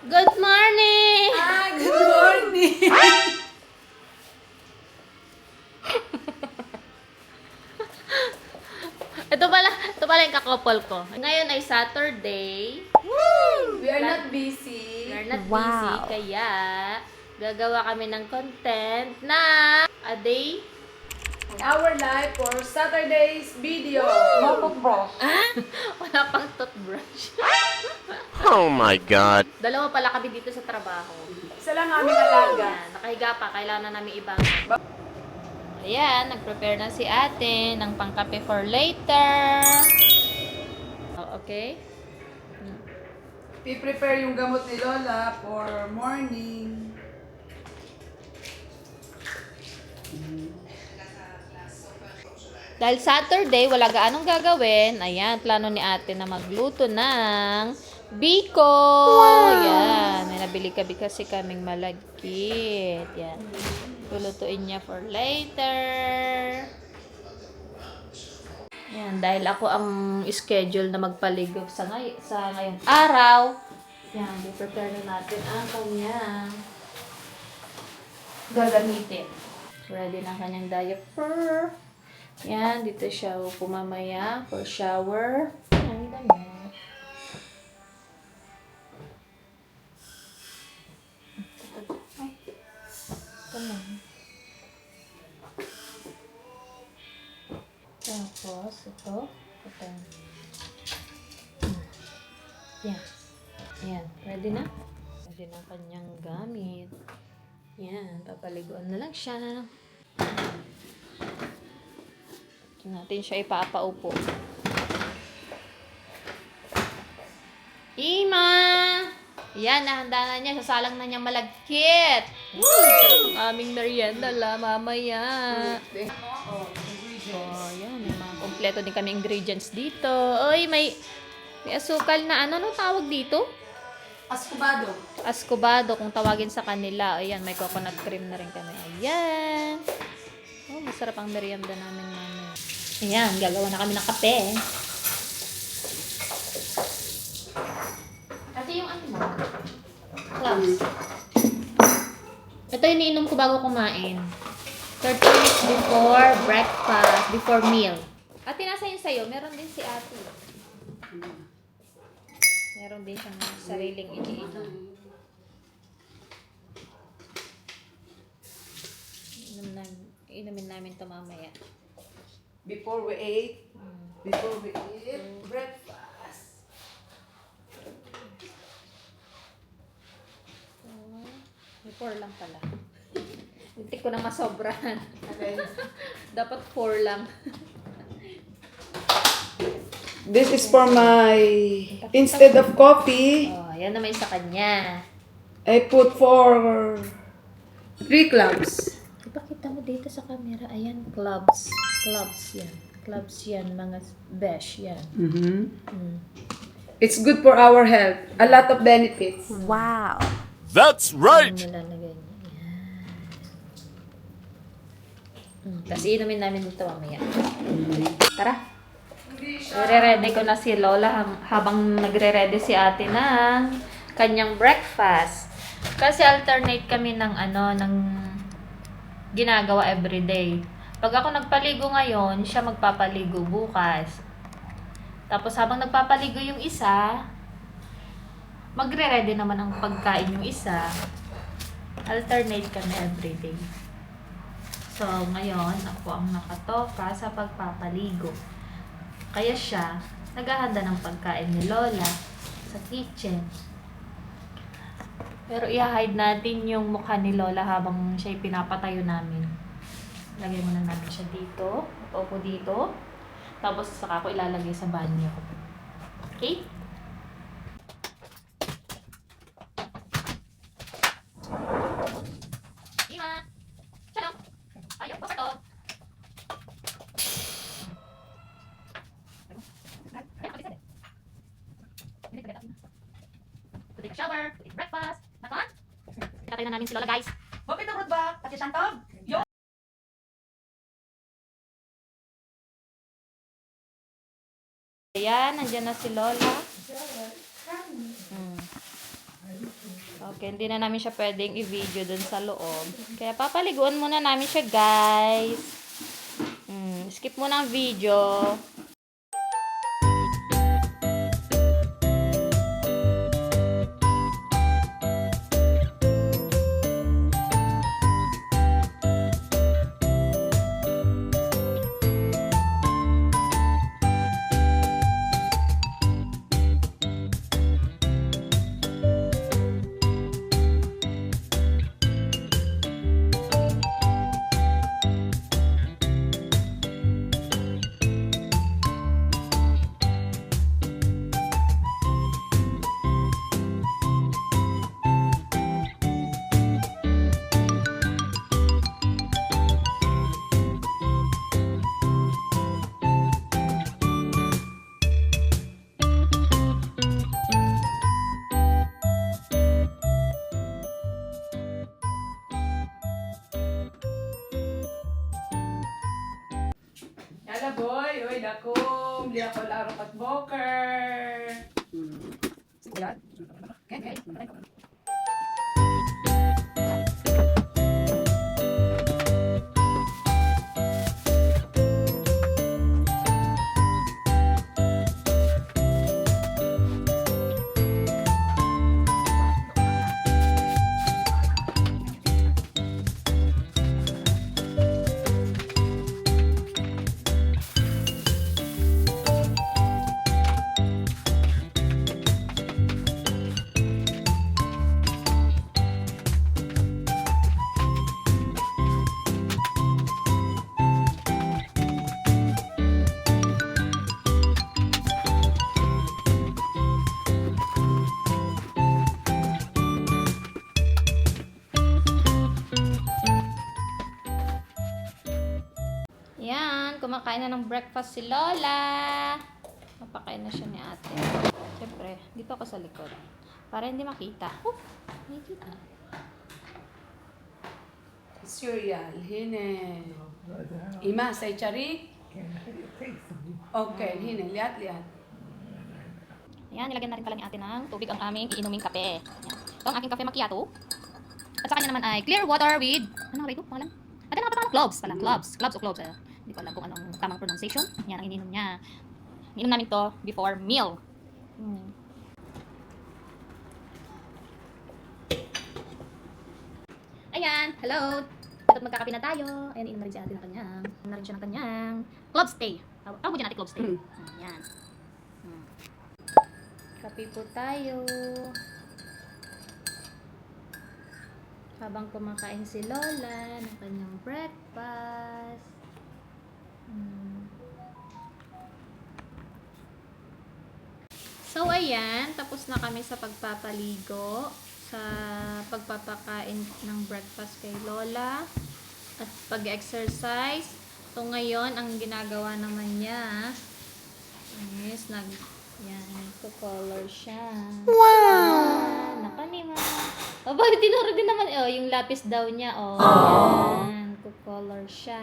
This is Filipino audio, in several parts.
Good morning! Good morning! Ito pala yung kakopol ko. Ngayon ay Saturday. We are not busy. We are not busy, kaya gagawa kami ng content na a day. Our life for Saturday's video. Wala pang toothbrush. Oh my God. Dalawa pala kami dito sa trabaho. Isa lang aming alaga. Ayan, nakahiga pa. Kailangan na namin ibang. Ayan, nag-prepare na si ate ng pangkape for later. Oh, okay? I-prepare yung gamot ni Lola for morning. Dahil Saturday, wala gaanong gagawin. Ayan, plano ni ate na magluto ng biko. Yan, may nabili kasi kaming malagkit. Yan. Lulutuin niya for later. Yan, dahil ako ang schedule na magpaligo sa ngayong araw. Yan, i-prepare na natin ang kanyang gagamitin. Ready na ang kanyang diaper. Yan, dito siya pumamaya for shower. Ang dami. Ay, ito lang. Tapos, ito. Yan. Yan, ready na? Ready na ang kanyang gamit. Yan, papaliguan na lang siya. Natin siya ipapaupo. Ima! Yan, nahanda na niya. Sasalang na niya malagkit. Sarap ang aming merienda la, mamaya. Oh, yan. May mga kompleto din kami ingredients dito. Oy, may asukal na ano tawag dito? Ascubado. Ascubado, kung tawagin sa kanila. Ayan, may coconut cream na rin kami. Ayan. Oh, masarap ang merienda namin, mami. Ayan, gagawa na kami ng kape. Ate, yung ano mo? Clubs. Ito yung iniinom ko bago kumain. 30 minutes before breakfast, before meal. Ate, nasa yun sa'yo? Meron din si ate. Meron din siyang sariling iniinom. Inumin namin ito mamaya. Before we eat breakfast. Before lang pala. Hindi ko na masobrahan. Okay. Dapat 4 lang. This is for my, instead of coffee, Oh, yan naman sa kanya. I put for 3 cloves. Ipakita mo dito sa camera. Ayan, clubs. Clubs yan. Clubs yan, mga besh yan. It's good for our health. A lot of benefits. That's right. Nilalagay niya. Yan. Tapos inumin namin dito mamaya. Tara. Nagre-ready ko na si Lola habang nagre-ready si ate ng kanyang breakfast. Kasi alternate kami ng ng ginagawa everyday. Pag ako nagpaligo ngayon, siya magpapaligo bukas. Tapos habang nagpapaligo yung isa, magre-ready naman ang pagkain yung isa. Alternate kami everyday. So, ngayon, ako ang nakatoka sa pagpapaligo. Kaya siya, naghahanda ng pagkain ni Lola sa kitchen. Pero i-hide natin yung mukha ni Lola habang siya pinapatayo namin. Lagay muna namin siya dito. Paupo dito. Tapos saka ko ilalagay sa banyo. Okay? Ima! Shalom! Ayaw po sa to! Take a shower, take breakfast. Nakon? Katay na namin si Lola, guys. Bakit ang ba? Kasi santog? Yo! Ayan, nandiyan na si Lola. Okay, hindi na namin siya pwedeng i-video dun sa loob. Kaya papaliguan muna namin siya, guys. Skip muna ang video. Yala boy, oy dakom, di ako laro at boker. Yan. Okay. Yan, kumakain na ng breakfast si Lola. Napakain na siya ni ate. Siyempre, dito ako sa likod. Para hindi makita. Oh, makikita. Cereal, hine. Ima, say chari? Okay, hine, liat. Ayan, nilagyan na rin pala ni ate ng tubig ang aming iinuming kape. Ayan. Ito ang aking kape macchiato. At sa kanya naman ay clear water with, ano nga ba ito? Pangalan? At ano nga pa cloves pala. Cloves o cloves. Hindi ko alam kung anong tamang pronunciation. Yan ang ininom niya. Ininom namin to before meal. Ayan, hello. Dapat magkakape na tayo. Ayan, inom na rin si ate ng kanyang. Inom na rin siya ng kanyang cloves tea. Tawag mo dyan natin cloves tea. Ayan. Kape po tayo. Habang kumakain si Lola ng kanyang breakfast. So, ayan. Tapos na kami sa pagpapaligo. Sa pagpapakain ng breakfast kay Lola. At pag-exercise. So, ngayon, ang ginagawa naman niya is yan, nagko-color siya. Wow! Nakanima. O, bakit tinuro din naman? Oh, yung lapis daw niya. Oh, yan. Nagko-color siya.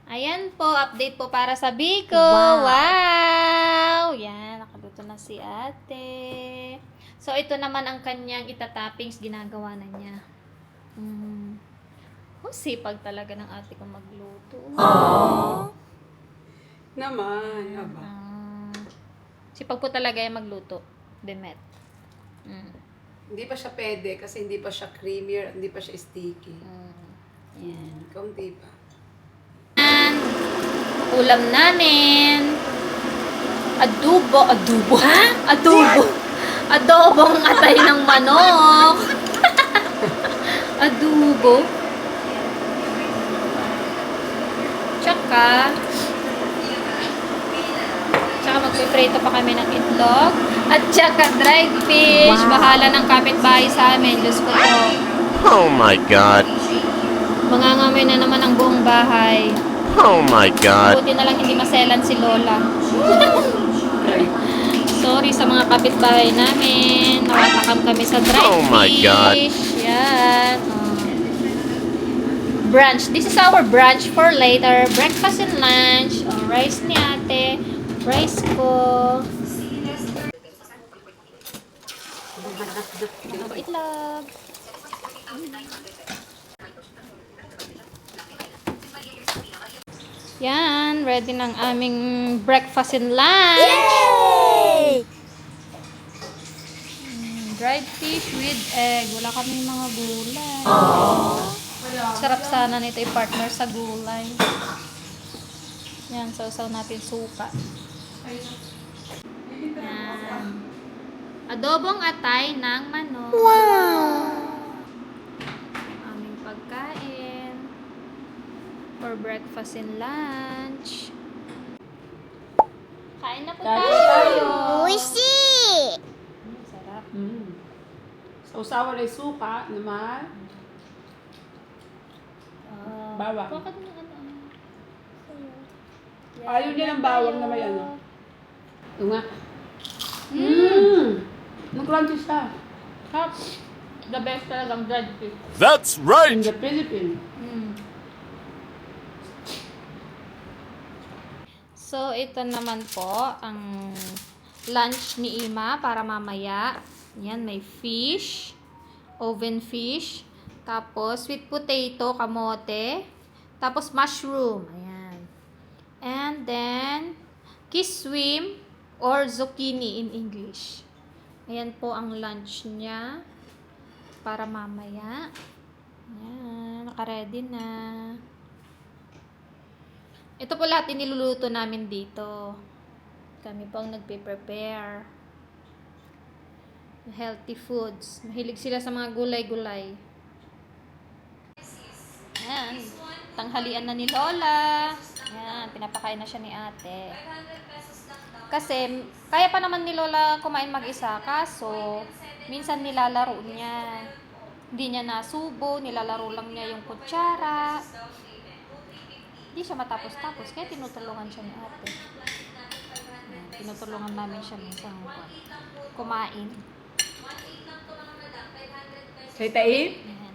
Ayan po, update po para sa Biko. Wow! Yan, nakaluto na si ate. So, ito naman ang kanyang itatoppings. Ginagawa na niya. Sipag talaga ng ate kong magluto. Naman, aba. Sipag po talaga yung magluto. Demet. Hindi pa siya pwede kasi hindi pa siya creamy at hindi pa siya sticky. Yan. Kaunti pa. Ulam namin. Adobo. Ha? Adobo. Adobong atay ng manok. Adobo. Tsaka magpiprito pa kami ng itlog. At tsaka dried fish. Bahala ng kapitbahay sa amin. Diyos ko po. Oh my God. Mangangamoy na naman ang buong bahay. Oh my God. Buti na lang hindi maselan si Lola. Sorry sa mga kapitbahay namin. Nawatakam kami sa dried Oh my God. fish. Yan. Brunch. This is our brunch for later. Breakfast and lunch. Rice ni ate. Rice ko. Mga ba itlog. Yan, ready ng aming breakfast and lunch. Yay! Dried fish with egg. Wala kaming mga gulay. Sarap sana nito i-partner sa gulay. Yan, sausaw natin suka. Yan. Adobong atay ng manok. Wow! Aming pagkain. For breakfast and lunch. Kain na po tayo. Oishi! Sarap. Sausawan ay suka naman. Bawang. Bakit mo ano? Ayaw niya ng bawang na may ano. Ito nga. Nag-crunchy siya. Sarap. The best talagang dried fish. That's In right! the Philippines. So, ito naman po ang lunch ni Ima para mamaya. Yan, may fish, oven fish, tapos sweet potato, kamote, tapos mushroom. Ayan. And then, kiswim or zucchini in English. Ayan po ang lunch niya para mamaya. Ayan, naka-ready na. Ito po lahat iniluluto namin dito. Kami po ang nagpe-prepare. Healthy foods. Mahilig sila sa mga gulay-gulay. Ayan. Tanghalian na ni Lola. Ayan. Pinapakain na siya ni ate. Kasi, kaya pa naman ni Lola kumain mag-isa. Kaso, minsan nilalaro niya. Hindi niya nasubo. Nilalaro lang niya yung kutsara. Hindi siya matapos-tapos, kaya tinutulungan siya ni ate. Ayan, tinutulungan namin siya minsan kumain. Say taib? Ayan.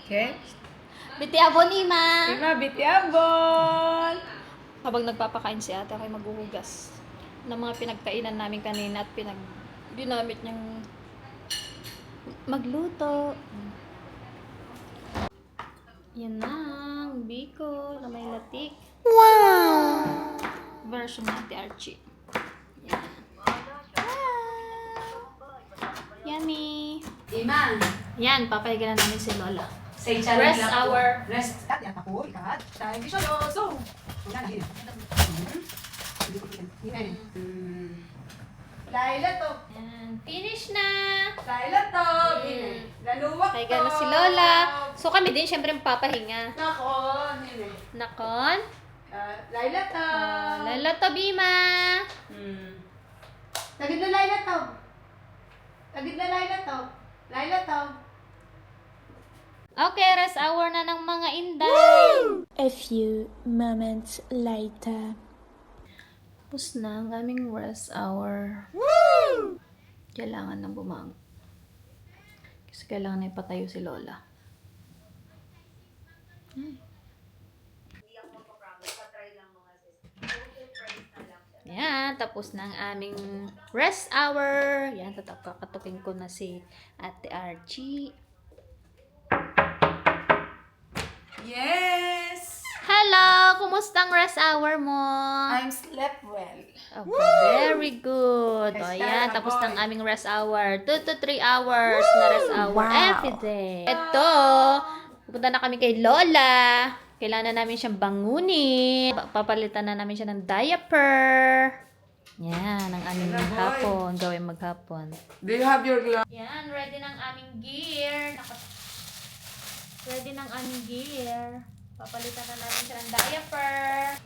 Okay. Biti abon, Ima! Ima, bitiabon! Habang nagpapakain si ate, ako'y maghuhugas ng mga pinagkainan namin kanina at ginamit niyang magluto. Yan na, ang biko na may latik. Wow! Version ni Ate Archie. Yan. Yummy! Ima. Yan, papahigan na namin si Lola. Say Rest hour. Rest. Yan ako, ikat. Tayo kisyo, so. Wala na, hina. Laila to. Yan, finish na! Laila to. Laluwak to. Pahiga na si Lola. So kami din, syempre papahinga. Nako, hina. Nakon? Laila to. Lala to, Bima! Tagid na Laila to. Tagid na Laila to. Laila to. Okay, rest hour na ng mga inday. A few moments later. Tapos na ang aming rest hour. Kailangan na bumangon. Kasi kailangan na ipatayo si Lola. Yan, tapos na ang aming rest hour. Yan, kakatukin ko na si Ate Archie. Yes! Hello! Kumusta ang rest hour mo? I'm slept well. Very good. O, yan. Tapos ng aming rest hour. 2 to 3 hours na rest hour every day. Ito, pupunta na kami kay Lola. Kailangan na namin siyang bangunin. Papalitan na namin siya ng diaper. Yan, ang aming hapon. Gawin maghapon. Do you have your glove? Yan, ready ng aming gear. Ready ng aming gear. Papalitan na namin siya ng diaper.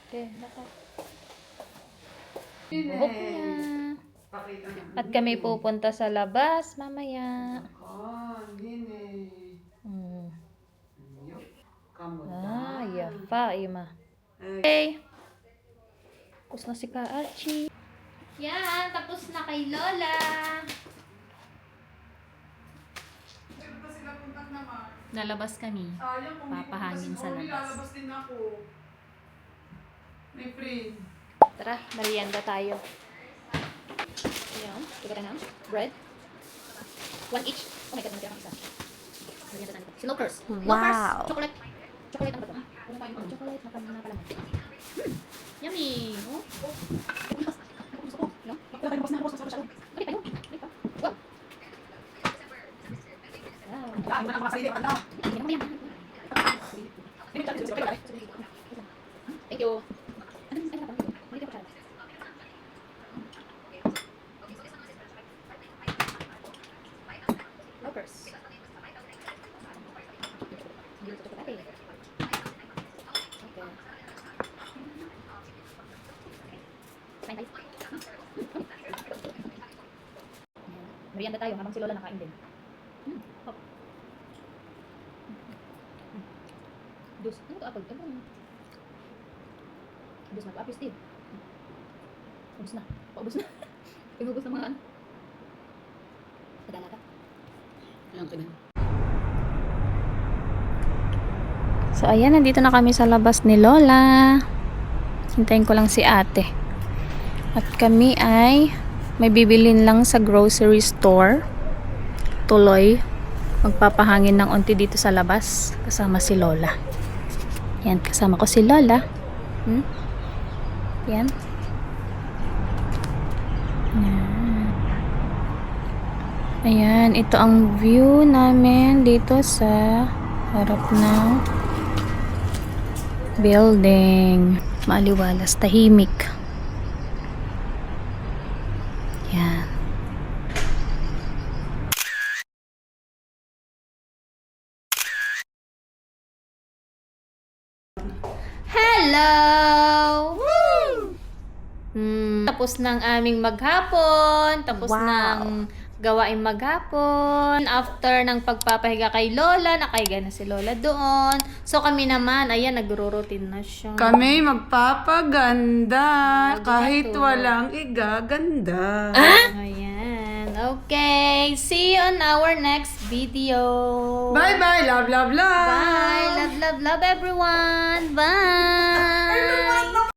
Okay, nako. Buhok niya. At kami pupunta sa labas mamaya. Ah, yafa, Ima. Okay. Tapos na si Kaachi. Yan, tapos na kay Lola. Lalabas kami. Papahangin sa labas. Lalabas din ako. May friend. Tara, merienda tayo. Ayan, diba ka na? Bread. 1 each. Oh my God, nandiyan ang isa. Merienda tayo. Silokers. Wow. Chocolate. Chocolate ang bato. Chocolate na palaman. Yummy. Oh. Gusto ko. Yan. Balik tayo. Balik pa. Wow. Thank you. Lockers. Merienda tayo habang si Lola nakain din. Hop. Dus. Ano ito apple? Dus na pa-apple Steve. Ubus na. Paubos na. Inubos na mga ano. Nadala ka. Ayan ka na. So ayan, nandito na kami sa labas ni Lola. Hintayin ko lang si ate. At kami ay may bibilin lang sa grocery store. Tuloy. Magpapahangin ng onti dito sa labas. Kasama si Lola. Yan, kasama ko si Lola. Yan. Ayan, ito ang view namin dito sa harap ng building. Maliwalas, tahimik. Yan. Hello! Tapos ng aming maghapon. Tapos ng gawain maghapon. After ng pagpapahiga kay Lola, nakahiga na si Lola doon. So kami naman, ayan, nagro-routine na siya. Kami magpapaganda kahit to. walang igaganda. Ayan. Okay. See you on our next video. Bye-bye. Love, love, love. Bye. Love, love, love everyone. Bye.